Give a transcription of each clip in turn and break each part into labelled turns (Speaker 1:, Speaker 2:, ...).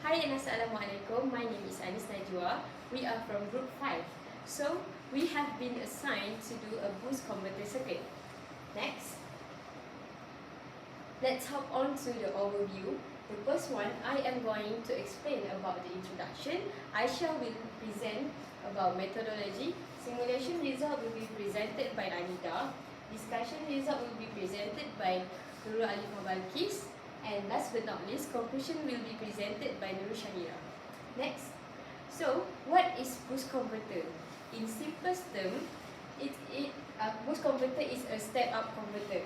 Speaker 1: Hi and Assalamualaikum. My name is Anis Najwa. We are from Group 5. So, we have been assigned to do a boost converter circuit. Next. Let's hop on to the overview. The first one, I am going to explain about the introduction. Aisha will present about methodology. Simulation result will be presented by Anita. Discussion result will be presented by Nurul Alifah Balkis. And last but not least, conclusion will be presented by Nurul Shahira. Next. So, what is boost converter? In simplest term, boost converter is a step-up converter,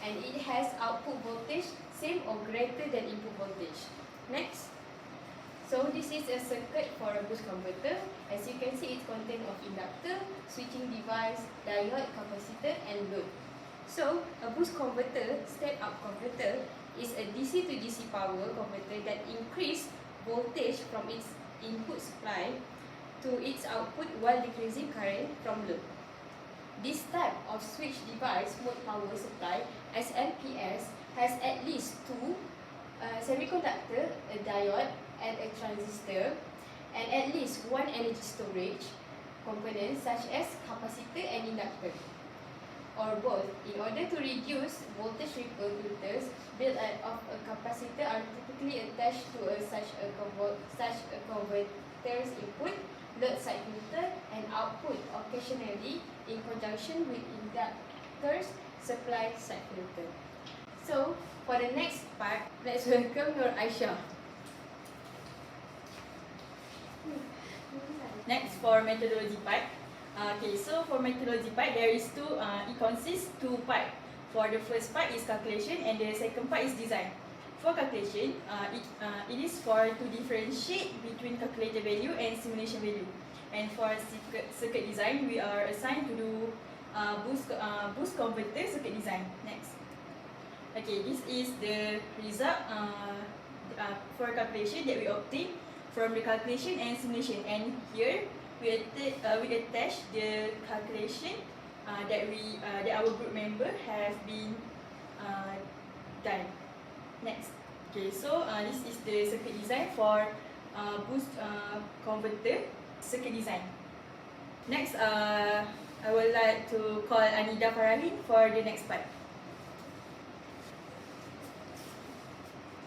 Speaker 1: and it has output voltage same or greater than input voltage. Next. So, this is a circuit for a boost converter. As you can see, it contains of inductor, switching device, diode, capacitor, and load. So, a boost converter, step-up converter, is a DC to DC power converter that increase voltage from its input supply to its output while decreasing current from load. This type of switch device mode power supply SMPS has at least two semiconductor, a diode, and a transistor, and at least one energy storage component such as capacitor and inductor, or both. In order to reduce voltage ripple, filters built out of a capacitor are typically attached to such a converter's input, load side filter, and output, occasionally in conjunction with inductor's supply side filter. So, for the next part, let's welcome Nur Aisha.
Speaker 2: Next, for methodology part. So for methodology part, there is two. It consists two part. For the first part is calculation, and the second part is design. For calculation, it is for to differentiate between calculated value and simulation value. And for circuit design, we are assigned to do boost converter circuit design. Next. Okay, this is the result for calculation that we obtain from the calculation and simulation. And here we attach the calculation that our group member have been done. Next. Okay, so this is the circuit design for boost converter circuit design. Next, I would like to call Anida Farahin for the next part.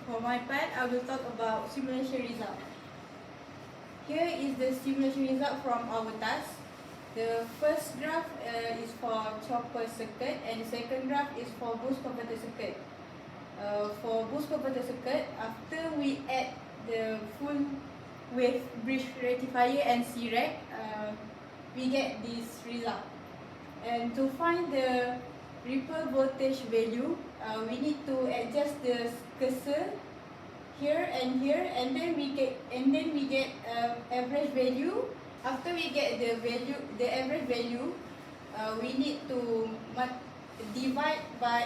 Speaker 3: For my part, I will talk about simulation result. Here is the simulation result from our task. The first graph is for chopper circuit, and the second graph is for boost converter circuit. For boost converter circuit, after we add the full wave bridge rectifier and C-rec, we get this result. And to find the ripple voltage value, we need to adjust the cursor here, and then we get average value. After we get the average value, we need to divide by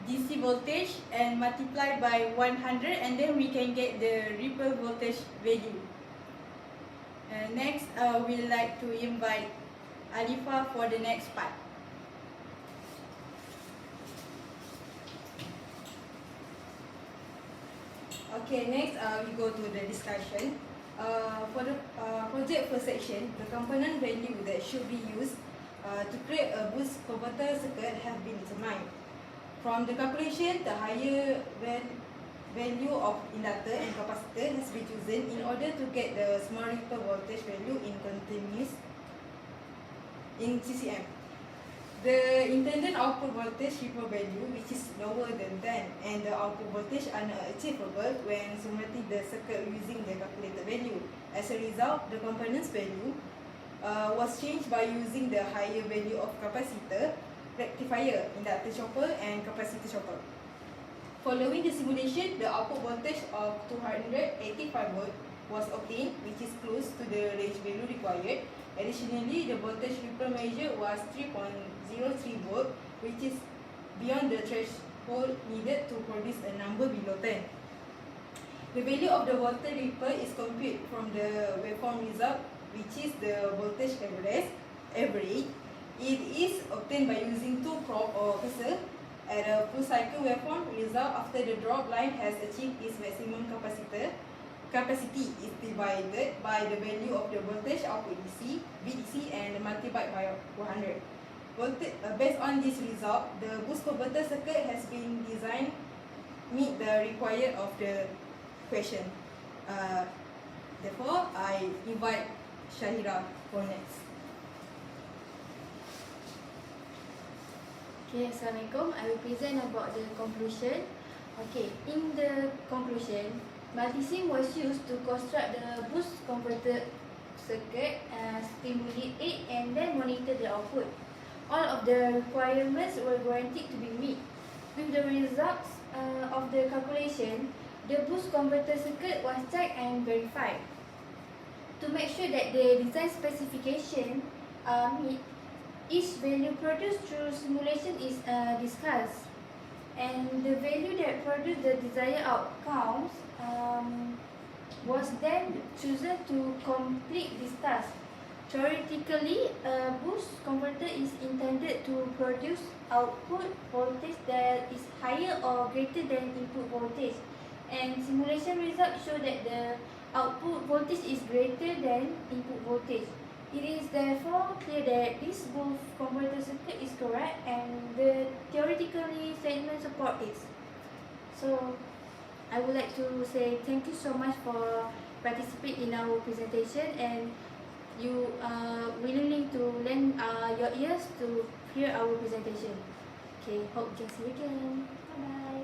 Speaker 3: DC voltage and multiply by 100, and then we can get the ripple voltage value. Next, we like to invite Alifah for the next part. Okay, next we go to the discussion. For the project first section, the component value that should be used to create a boost converter circuit have been determined. From the calculation, the higher value of inductor and capacitor has been chosen in order to get the small ripple voltage value in continuous in CCM. The intended output voltage ripple value, which is lower than 10, and the output voltage are not achievable when simulating the circuit using the calculated value. As a result, the components value was changed by using the higher value of capacitor, rectifier, inductor chopper, and capacitor chopper. Following the simulation, the output voltage of 285 volt was obtained, which is close to the range value required. Additionally, the voltage ripple measure was 3.03 volt, which is beyond the threshold needed to produce a number below 10. The value of the voltage ripple is computed from the waveform result, which is the voltage average. It is obtained by using two probe or cursor At a full cycle waveform result after the drop line has achieved its maximum capacity is divided by the value of the voltage output DC, VDC, and multiplied by 100. Based on this result, the boost converter circuit has been designed meet the required of the question. Therefore, I invite Shahira for next.
Speaker 1: Okay, Assalamualaikum. I will present about the conclusion. Okay, in the conclusion, multisim was used to construct the boost converter circuit, stimulate it, and then monitor the output. All of the requirements were guaranteed to be met. With the results of the calculation, the boost converter circuit was checked and verified. To make sure that the design specification meet, each value produced through simulation is discussed, and the value that produced the desired outcomes was then chosen to complete this task. Theoretically, a boost converter is intended to produce output voltage that is higher or greater than input voltage, and simulation results show that the output voltage is greater than input voltage. It is therefore clear that this boost converter circuit is correct, and the theoretically statement support it. So, I would like to say thank you so much for participating in our presentation, and you are willing to lend your ears to hear our presentation. Okay, hope you can see you again. Bye bye.